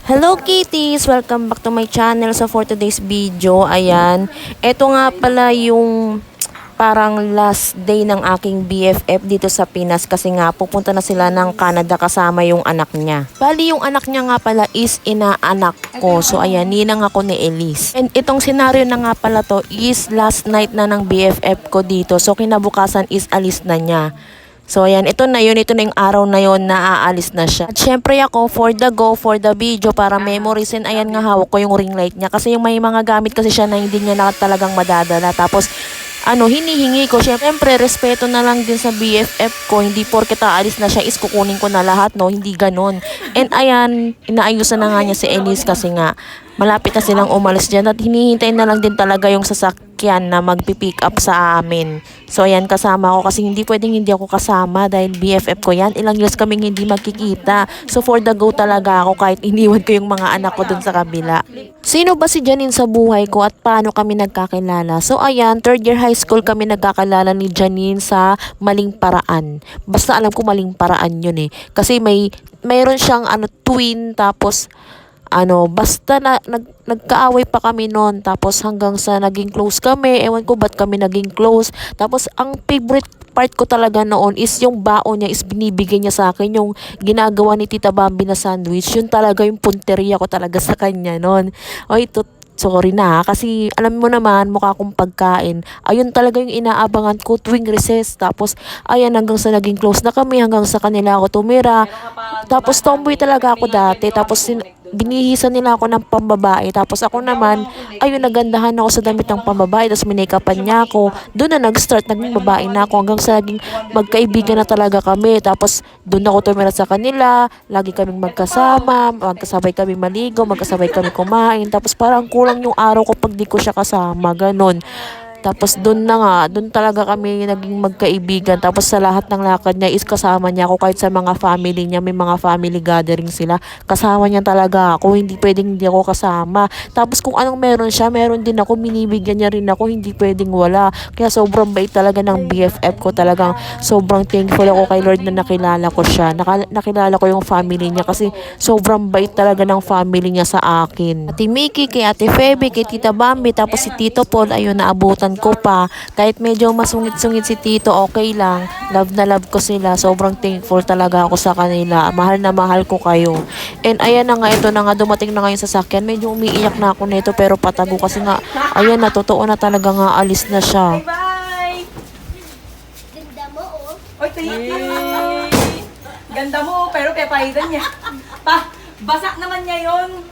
Hello kitties! Welcome back to my channel. So for today's video, ayan, eto nga pala yung parang last day ng aking BFF dito sa Pinas kasi nga pupunta na sila ng Canada kasama yung anak niya. Bali yung anak niya nga pala is inaanak ko. So ayan, ninang ako ni Elise. And itong senaryo na nga pala to is last night na ng BFF ko dito. So kinabukasan is alis na niya. So ayan, ito na yung araw na yun na aalis na siya. At syempre ako, for the go, for the video, para memories, and ayan nga hawak ko yung ring light niya. Kasi yung may mga gamit kasi siya na hindi niya na talagang madadala. Tapos, hinihingi ko. Syempre, respeto na lang din sa BFF ko. Hindi porket aalis na siya is kukunin ko na lahat, no? Hindi ganon. And ayan, inaayusan na nga niya si Elise kasi nga, malapit na silang umalis dyan at hinihintay na lang din talaga yung sasakyan na magpipick up sa amin. So ayan, kasama ako kasi hindi pwedeng hindi ako kasama dahil BFF ko yan. Ilang years kaming hindi magkikita. So for the go talaga ako kahit iniwan ko yung mga anak ko dun sa kabila. Sino ba si Janine sa buhay ko at paano kami nagkakilala? So ayan, third year high school kami nagkakilala ni Janine sa maling paraan. Basta alam ko maling paraan yun eh. Kasi mayroon siyang twin tapos basta nagkaaway pa kami noon. Tapos hanggang sa naging close kami. Ewan ko ba't kami naging close. Tapos ang favorite part ko talaga noon is yung baon niya is binibigay niya sa akin. Yung ginagawa ni Tita Bambi na sandwich. Yun talaga yung punteriya ko talaga sa kanya noon. Oy, sorry na kasi alam mo naman mukha akong pagkain. Ayun talaga yung inaabangan ko tuwing recess. Tapos ayan, hanggang sa naging close na kami, hanggang sa kanila ako tumira. Tapos tomboy talaga ako dati. Tapos binihisan nila ako ng pambabae. Tapos ako naman, ayun, nagandahan ako sa damit ng pambabae. Tapos minake-upan niya ako. Doon na nag-start, naging babae na ako. Hanggang sa naging magkaibigan na talaga kami. Tapos doon ako tumira sa kanila. Lagi kaming magkasama. Magkasabay kami maligo. Magkasabay kami kumain. Tapos parang kulang yung araw ko pag di ko siya kasama. Ganon. Tapos doon talaga kami naging magkaibigan. Tapos sa lahat ng lakad niya is kasama niya ako kahit sa mga family niya. May mga family gathering sila. Kasama niya talaga ako. Hindi pwedeng hindi ako kasama. Tapos kung anong meron siya, meron din ako. Binibigyan niya rin ako. Hindi pwedeng wala. Kaya sobrang bait talaga ng BFF ko. Talagang sobrang thankful ako kay Lord na nakilala ko siya. Nakilala ko yung family niya kasi sobrang bait talaga ng family niya sa akin. Ate Mickey, kay Ate Feby, kay Tita Bambi, tapos si Tito Paul, ayun, naabutan ko pa. Kahit medyo masungit-sungit si Tito, okay lang. Love na love ko sila. Sobrang thankful talaga ako sa kanila. Mahal na mahal ko kayo. And ayan na nga, ito na nga, dumating na nga yung sasakyan. Medyo umiiyak na ako nito pero patago kasi nga, ayan na, totoo na talaga nga, alis na siya. Bye! Ganda mo, oh. Oy, tingin! Ganda mo, pero pepaidan niya. Basak naman niya yun.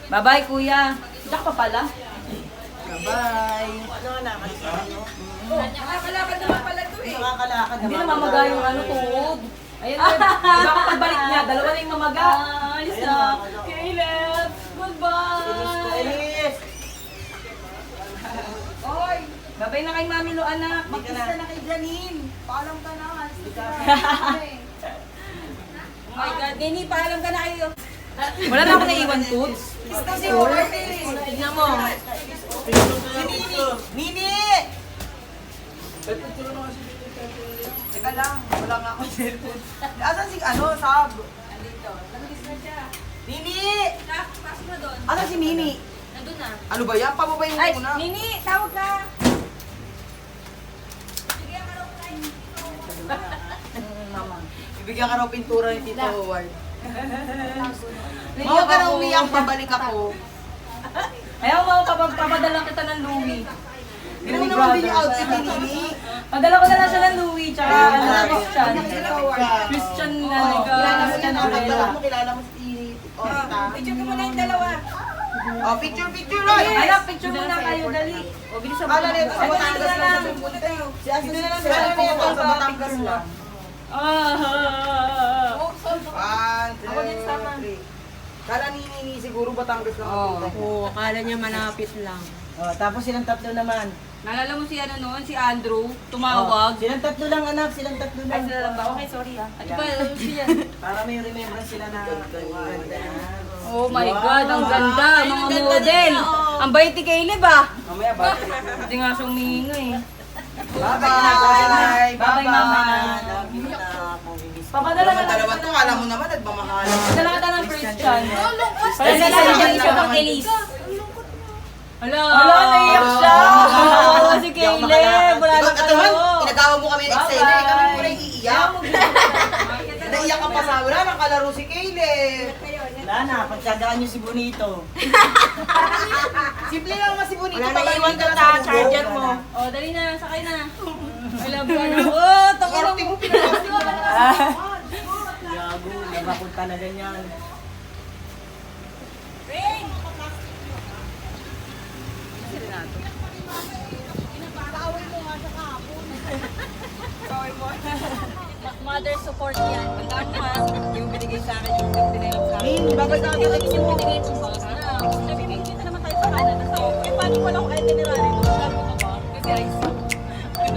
Bye-bye, kuya. Diyak pa pala. Bye-bye. Nakakalakad naman pala to eh. Hindi na mamaga yung tuhod. Ayan, baka pagbalik niya, dalawa na yung mamaga. Alis na. Caleb, goodbye. Oy, babay na kay Mami Lo, anak. Magkista na kay Janine. Paalam ka na. Oh my God, Nini, paalam ka na kayo. Wala na ako naiwan, Toots. Kista si Robert. Tignan mo. Nini! Teka lang, wala nga ako cellphone. Asan si Sab? Nandito. Nandito na siya. Nini! Pasok na doon. Asan si Nini? Nandun na. Ano ba yan? Pababayin mo muna. Ay, Nini! Tawag ka! Bibigyan ka raw Mama. Bibigyan ka raw pintura ni Tito Howard. Huwag ka na umiyak, babalik ako. Ayaw mo, papadala kita ng Louie. Hindi mo naman din yung outfit ni Nini. Padala ko na lang siya ng Louie, tsaka Christian. Christian na Christian Arela. Kilala mo si Orta. Picture ko muna yung dalawa. Oh, picture, Roy! Anak, picture muna kayo, dali. O, bilis sa Batangas sa Batangas na lang. Si Asa na lang sa Batangas lang. Ako din sama. Kala ni siguro Batangas lang. Oo, akala niya malapit lang. Oh, tapos silang tatlo naman. Naalala mo si noon, si Andrew, tumawag. Silang tatlo lang anak, silang tatlo lang. Ay, sila lang ba? Okay, sorry ah. At ba, siya. Para may remembrance sila na ganda. Oh my God, ang ganda, mga model. Ang bait ni Caleb ah. Mamaya ba? Hindi nga siya humihinga eh. Bye-bye! Bye-bye, mama. Love you na. Papadala ka Dalawa to, alam mo naman, nagmamahalan. Padala ka ng Christian. Chan. Kasi Parang sa nalalaman Jan siya lang pang naman. Elise. Hala, naiyak siya. Oo, si Caleb. Wala na kayo. Inagawa mo kami ng eksena, eh, kami muna iiyak. Naiyak ka pa sa wala, nang kalaro si Caleb. Wala na, pagtsagaan niyo si Bonito. Simple lang naman si Bonito. Wala na iwan ka ta, charger mo. Oh, dali na, sakay na. I love you. Oh, takot Korte mo, pinagawa mo. Gago, nabakot talaga niyan. Mother support yan. Yung binigay sa akin, yung pinayang sa akin. Bakit sa akin mo? Binigay mo ba? Sabi ko, kita naman tayo sa Canada. So, paano ko lang itinerary doon? Sabi ko ba? Kasi ay sa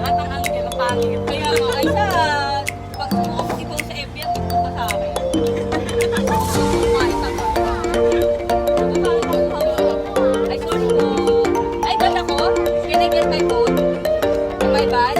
at ang angle, ang pangit. Kaya nga, ay sa pag sumuko ko ikaw sa FB, at ito sa akin. Ay, sorry po. Ay, ba't ako? Can I get my phone? My bag?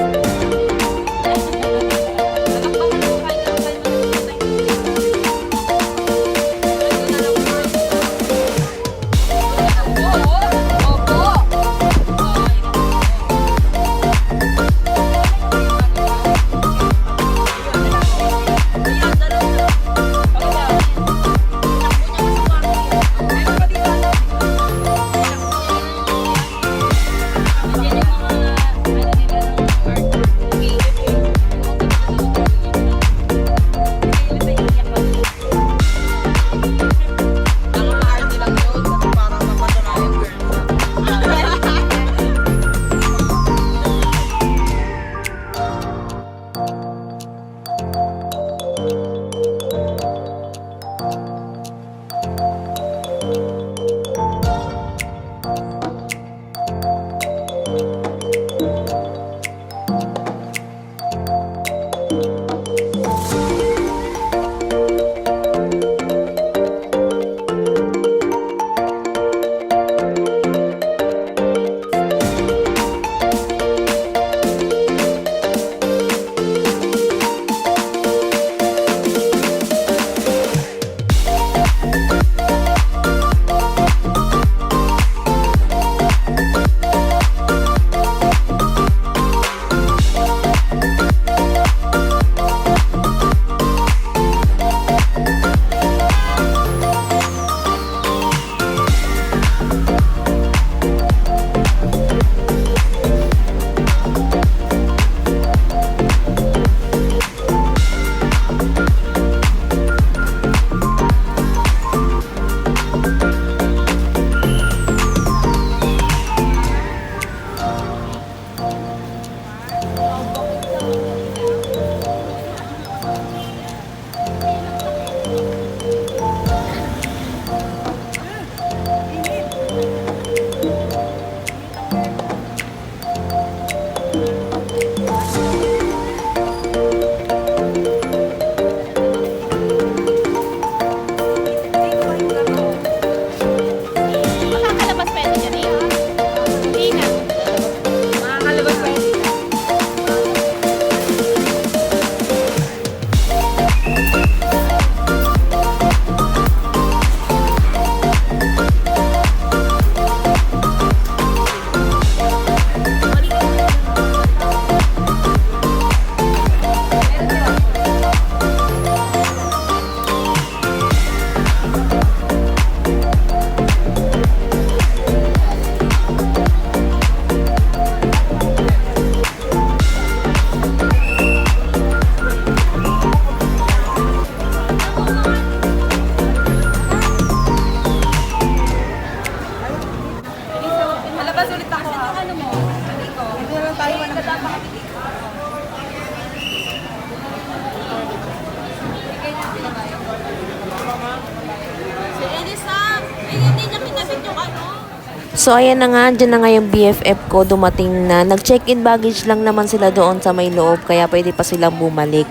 So ayan na nga, dyan na nga yung BFF ko dumating na. Nag-check-in baggage lang naman sila doon sa may loob, kaya pwede pa silang bumalik.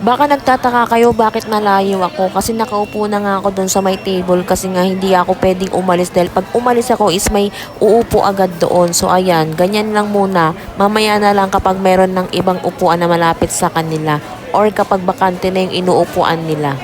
Baka nagtataka kayo bakit malayo ako, kasi nakaupo na nga ako doon sa may table kasi nga hindi ako pwedeng umalis dahil pag umalis ako is may uupo agad doon. So ayan, ganyan lang muna. Mamaya na lang kapag meron ng ibang upuan na malapit sa kanila or kapag bakante na yung inuupuan nila.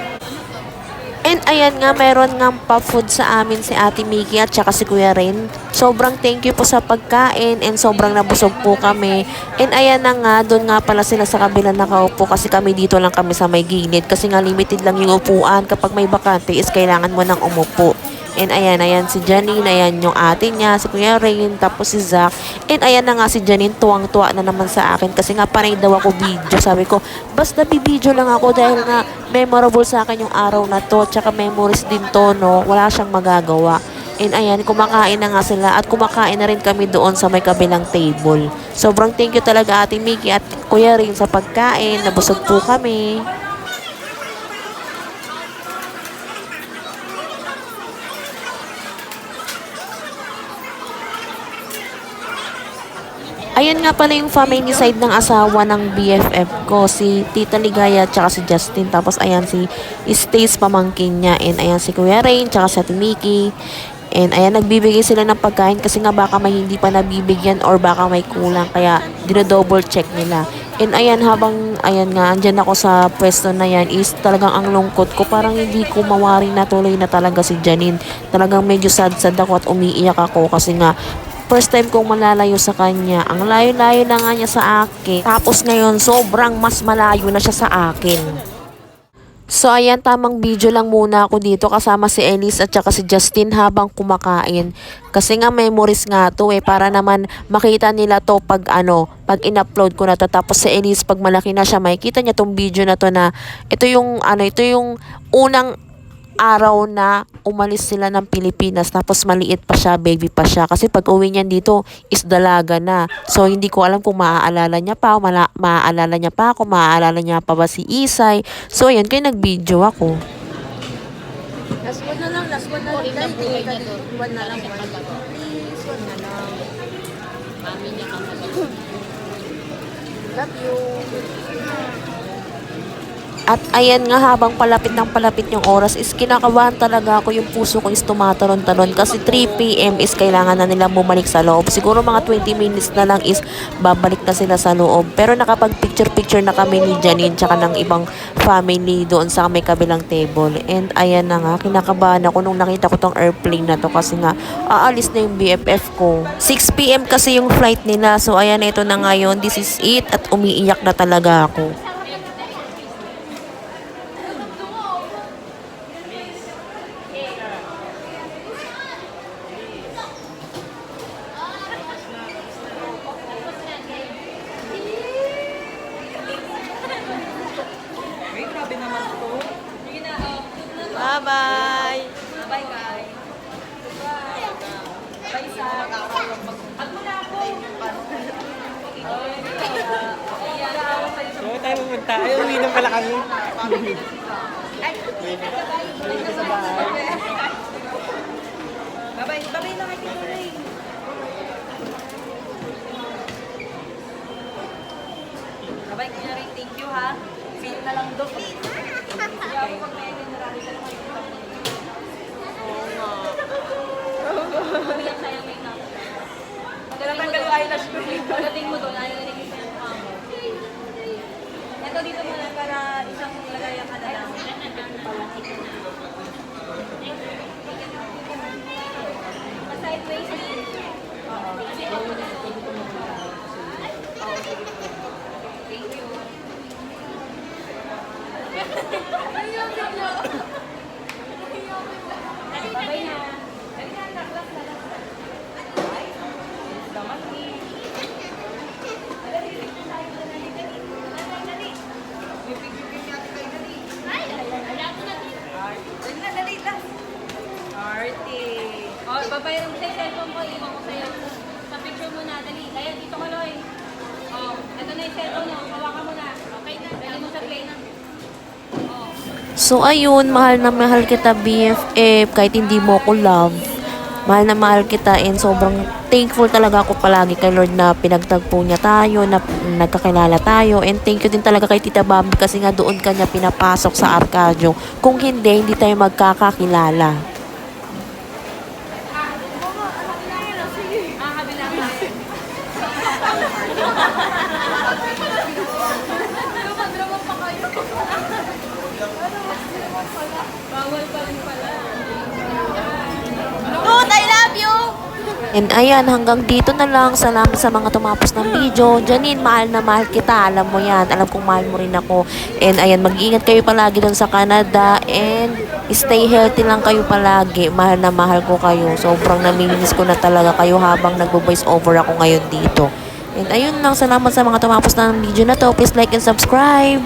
And ayan nga, meron nga pa-food sa amin si Ate Mickey at saka si Kuya Ren. Sobrang thank you po sa pagkain and sobrang nabusog po kami. And ayan na nga, doon nga pala sila sa kabila nakaupo kasi kami dito lang kami sa may gilid. Kasi nga limited lang yung upuan. Kapag may bakante is kailangan mo nang umupo. And ayan si Janine, ayan yung ate niya, si Kuya Rain, tapos si Zach. And ayan na nga si Janine, tuwang-tuwa na naman sa akin kasi nga panay daw ako video. Sabi ko, basta bibidyo lang ako dahil nga memorable sa akin yung araw na to, tsaka memories din to, no? Wala siyang magagawa. And ayan, kumakain na nga sila at kumakain na rin kami doon sa may kabilang table. Sobrang thank you talaga Ate Mickey at Kuya Rain sa pagkain, nabusog po kami. Ayan nga pala yung family side ng asawa ng BFF ko, si Tita Ligaya at saka si Justin. Tapos ayan si Stace pamangkin niya. And ayan si Kuya Rain tsaka si Ate Mickey. And ayan, nagbibigay sila ng pagkain kasi nga baka may hindi pa nabibigyan or baka may kulang. Kaya dinodouble check nila. And ayan, habang ayan nga, andyan ako sa pwesto na yan is talagang ang lungkot ko. Parang hindi ko mawaring natuloy na talaga si Janine. Talagang medyo sad-sad ako at umiiyak ako kasi nga first time kong malalayo sa kanya. Ang layo-layo na nga niya sa akin. Tapos ngayon, sobrang mas malayo na siya sa akin. So ayan, tamang video lang muna ako dito kasama si Elise at saka si Justin habang kumakain. Kasi nga memories nga to para naman makita nila to pag pag in-upload ko na to. Tapos si Elise pag malaki na siya, makikita niya tong video na to na ito yung unang araw na umalis sila ng Pilipinas tapos maliit pa siya, baby pa siya. Kasi pag uwi niyan dito is dalaga na. So hindi ko alam kung maaalala niya pa o maaalala niya pa ako, maaalala niya pa ba si Isay. So ayan, kaya nag-video ako. Last one na lang. Last one na lang. One na lang. Please, one na lang. Mami niya ka love you. At ayan nga, habang palapit ng palapit yung oras is kinakabahan talaga ako, yung puso ko is tumatalon-talon kasi 3 PM is kailangan na nila bumalik sa loob. Siguro mga 20 minutes na lang is babalik na sila sa loob. Pero nakapag picture na kami ni Janine tsaka ng ibang family doon sa may kabilang table. And ayan na nga, kinakabahan ako nung nakita ko tong airplane na to kasi nga aalis na yung BFF ko. 6 PM kasi yung flight nila. So ayan, ito na ngayon, this is it at umiiyak na talaga ako. Bye-bye! Bye, guys. Bye, Sa. At muna ako. Saan tayo pumunta? Ay, uwi na pala kami. Bye-bye. Bye-bye na kay Tito Ray. Bye-bye, Kuya Ray. Thank you, ha. Feel na lang doon. Hindi ako pag may narami ka lang kayo. Umiyak sa'yo, may na. Pagdating mo eyelash ko. Pagdating mo doon, ayaw na naging sa mukha mo. Ito dito muna para isang lagayan ka na lang. Sideways din. Oo. Kasi ako na. Oo, sige po. Thank you. Bye-bye na. Dali na, last na. Daman ni. Dali. Dali, last. Arty. Oh, babayaran mo sa cellphone ko, iwan ko sa'yo. Sa picture mo na, dali. Kaya dito ka, Loy. Oh, ito na yung cellphone mo. Hawakan mo na. Okay na. Dali mo sa play na. Oh. So ayun, mahal na mahal kita BFF kahit hindi mo ko love. Mahal na mahal kita and sobrang thankful talaga ako palagi kay Lord na pinagtagpo niya tayo, na nagkakilala tayo. And thank you din talaga kay Tita Bambi kasi nga doon kanya pinapasok sa Arcadio. Kung hindi tayo magkakakilala. Bawal pa rin. And ayan, hanggang dito na lang. Salamat sa mga tumapos ng video. Janine, mahal na mahal kita. Alam mo yan. Alam kong mahal mo rin ako. And ayan, mag-iingat kayo palagi doon sa Canada. And stay healthy lang kayo palagi. Mahal na mahal ko kayo. Sobrang namimiss ko na talaga kayo habang nagbo-voice over ako ngayon dito. And ayun lang, salamat sa mga tumapos ng video na to. Please like and subscribe.